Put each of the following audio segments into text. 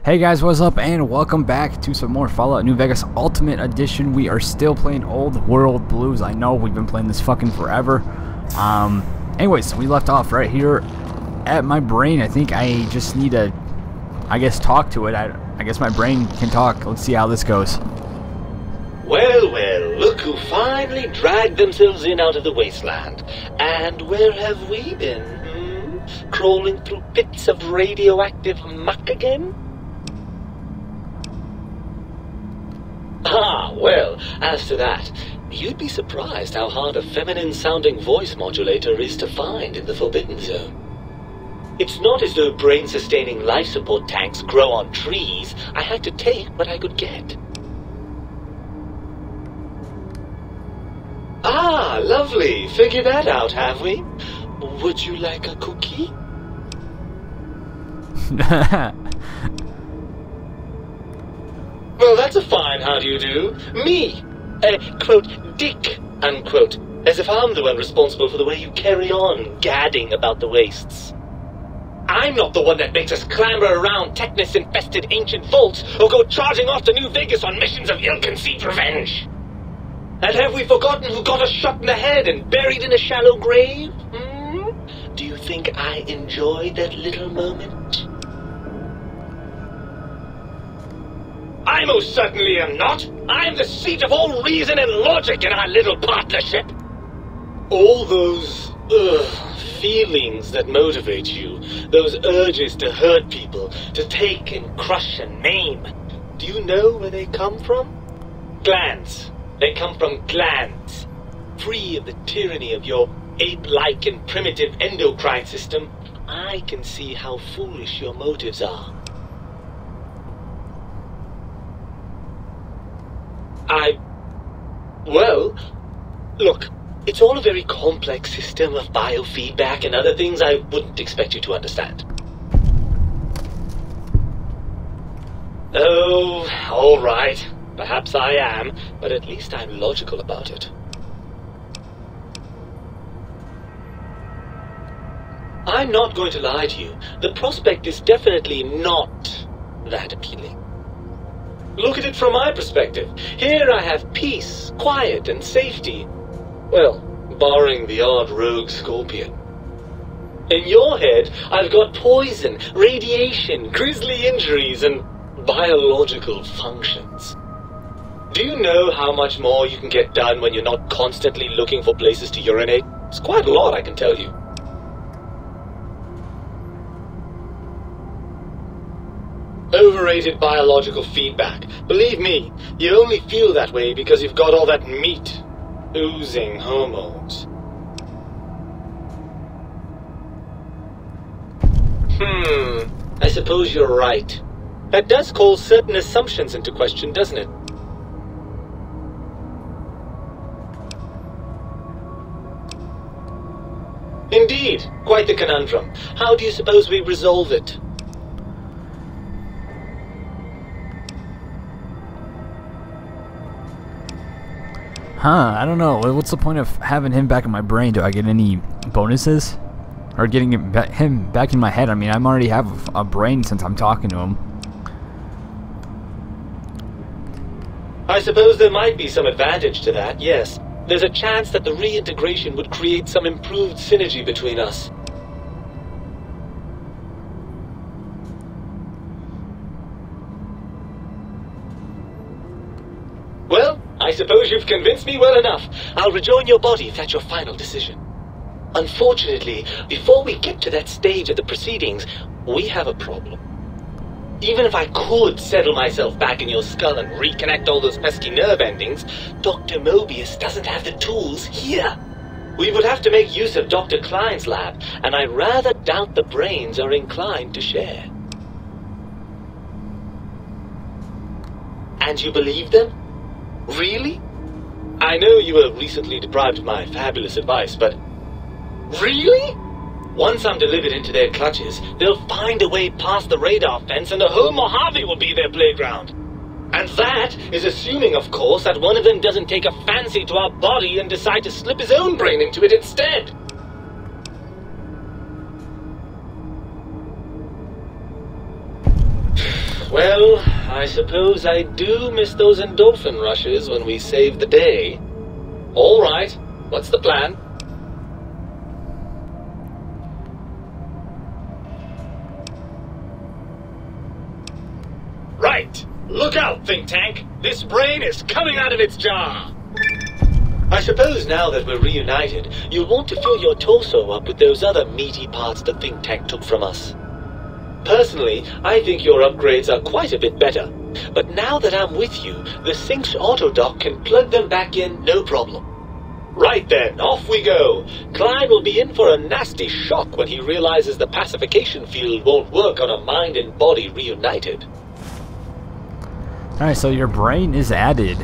Hey guys, what's up, and welcome back to some more Fallout New Vegas Ultimate Edition. We are still playing Old World Blues. I know we've been playing this fucking forever. Anyways, we left off right here at my brain. I think I just need to, talk to it. I guess my brain can talk. Let's see how this goes. Well, look who finally dragged themselves in out of the wasteland. And where have we been? Crawling through pits of radioactive muck again? Ah, well, as to that, you'd be surprised how hard a feminine-sounding voice modulator is to find in the Forbidden Zone. It's not as though brain-sustaining life support tanks grow on trees. I had to take what I could get. Ah, lovely. Figured that out, have we? Would you like a cookie? Well, that's a fine how do you do. Me, quote, dick, unquote, as if I'm the one responsible for the way you carry on gadding about the wastes. I'm not the one that makes us clamber around Technus-infested ancient vaults or go charging off to New Vegas on missions of ill-conceived revenge. And have we forgotten who got us shot in the head and buried in a shallow grave? Do you think I enjoyed that little moment? I most certainly am not. I'm the seat of all reason and logic in our little partnership. All those, feelings that motivate you, those urges to hurt people, to take and crush and maim, do you know where they come from? Glands. They come from glands. Free of the tyranny of your ape-like and primitive endocrine system, I can see how foolish your motives are. Well, look, it's all a very complex system of biofeedback and other things I wouldn't expect you to understand. Oh, all right. Perhaps I am, but at least I'm logical about it. I'm not going to lie to you. The prospect is definitely not that appealing. Look at it from my perspective. Here I have peace, quiet, and safety. Well, barring the odd rogue scorpion. In your head, I've got poison, radiation, grisly injuries, and biological functions. Do you know how much more you can get done when you're not constantly looking for places to urinate? It's quite a lot, I can tell you. Overrated biological feedback. Believe me, you only feel that way because you've got all that meat. Oozing hormones. I suppose you're right. That does call certain assumptions into question, doesn't it? Indeed, quite the conundrum. How do you suppose we resolve it? I don't know. What's the point of having him back in my brain? Do I get any bonuses? Or getting him back in my head? I mean, I already have a brain since I'm talking to him. I suppose there might be some advantage to that, yes. There's a chance that the reintegration would create some improved synergy between us. Well, I suppose you've convinced me well enough. I'll rejoin your body if that's your final decision. Unfortunately, before we get to that stage of the proceedings, we have a problem. Even if I could settle myself back in your skull and reconnect all those pesky nerve endings, Dr. Mobius doesn't have the tools here. We would have to make use of Dr. Klein's lab, and I rather doubt the brains are inclined to share. And you believe them? Really? I know you were recently deprived of my fabulous advice, but... Really? Once I'm delivered into their clutches, they'll find a way past the radar fence and the whole Mojave will be their playground. And that is assuming, of course, that one of them doesn't take a fancy to our body and decide to slip his own brain into it instead. Well, I suppose I do miss those endorphin rushes when we save the day. All right, what's the plan? Right! Look out, think tank! This brain is coming out of its jar! I suppose now that we're reunited, you'll want to fill your torso up with those other meaty parts the think tank took from us. Personally, I think your upgrades are quite a bit better. But now that I'm with you, the Sync's autodock can plug them back in no problem. Right then, off we go. Klein will be in for a nasty shock when he realizes the pacification field won't work on a mind and body reunited. Alright, so your brain is added.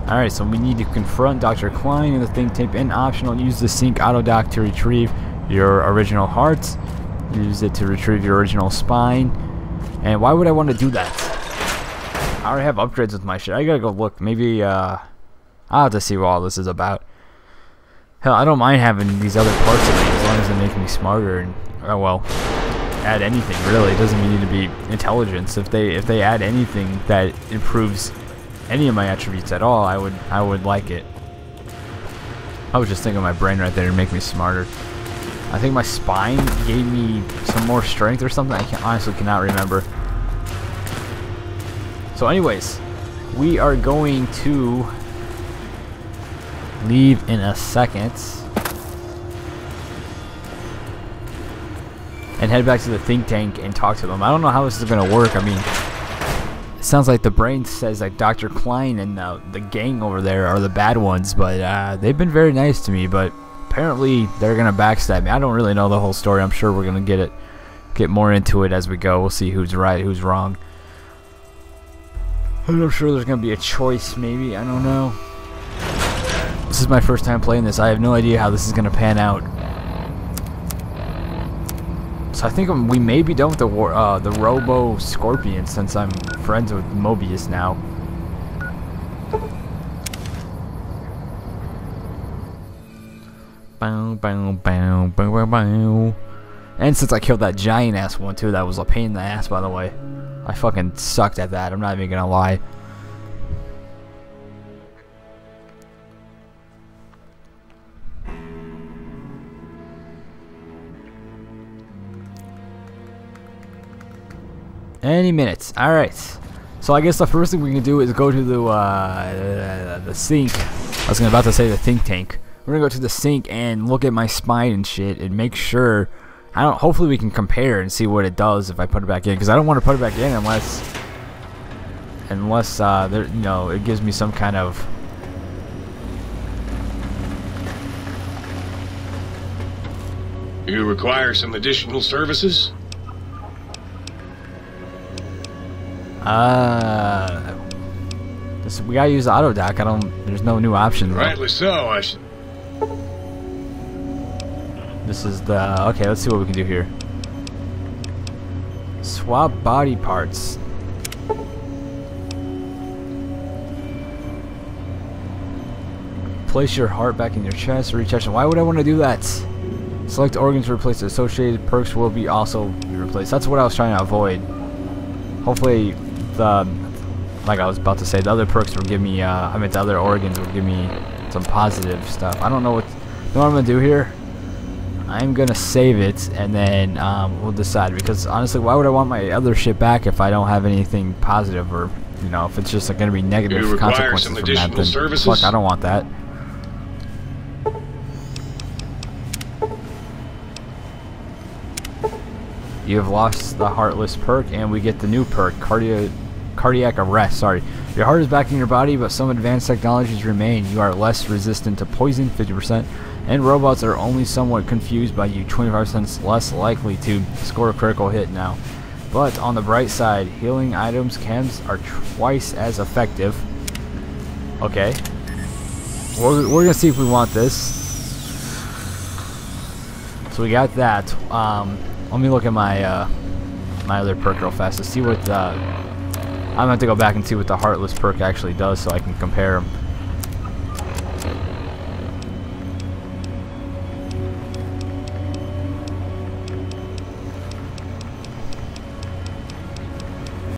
Alright, so we need to confront Dr. Klein in the think tank, and optional, use the Sync autodock to retrieve your original heart. Use it to retrieve your original spine. And why would I want to do that? I already have upgrades with my shit. I gotta go look. Maybe, I'll have to see what all this is about. Hell, I don't mind having these other parts of me as long as they make me smarter and, oh well, add anything really. It doesn't need to be intelligence. If they add anything that improves any of my attributes at all, I would like it. I was just thinking my brain right there to make me smarter. I think my spine gave me some more strength or something. I honestly cannot remember. So anyways, we are going to leave in a second and head back to the think tank and talk to them. I don't know how this is going to work. I mean, it sounds like the brain says like Dr. Klein and the gang over there are the bad ones, but they've been very nice to me, but apparently they're gonna backstab me. I don't really know the whole story. I'm sure we're gonna get more into it as we go. We'll see who's right, who's wrong. I'm sure there's gonna be a choice, maybe. I don't know. This is my first time playing this. I have no idea how this is gonna pan out. So I think we may be done with the Robo Scorpion since I'm friends with Mobius now. And since I killed that giant ass one too, that was a pain in the ass, by the way. I fucking sucked at that, I'm not even gonna lie. Any minutes. Alright. So I guess the first thing we can do is go to the Sync. I was about to say the think tank. We're gonna go to the Sync and look at my spine and shit and make sure. Hopefully we can compare and see what it does if I put it back in, because I don't want to put it back in unless there, you know, it gives me some kind of. You require some additional services? We gotta use the autodock. There's no new option. Rightly so. This is the. Okay, let's see what we can do here. Swap body parts. Place your heart back in your chest. Retouch. Why would I want to do that? Select organs to replace. Associated perks will be also replaced. That's what I was trying to avoid. Hopefully, like I was about to say, the other perks will give me. I mean, the other organs will give me some positive stuff. I don't know what I'm gonna do here. I'm gonna save it and then we'll decide, because honestly, why would I want my other shit back if I don't have anything positive, or you know, if it's just like gonna be negative consequences from that, then services? fuck, I don't want that. You have lost the Heartless perk, and we get the new perk, Cardiac Arrest. Sorry. Your heart is back in your body, but some advanced technologies remain. You are less resistant to poison, 50%, and robots are only somewhat confused by you, 25% less likely to score a critical hit now. But on the bright side, healing items, chems, are twice as effective. Okay. We're going to see if we want this. So we got that. Let me look at my my other perk real fast to see what I'm going to have to go back and see what the Heartless perk actually does so I can compare them.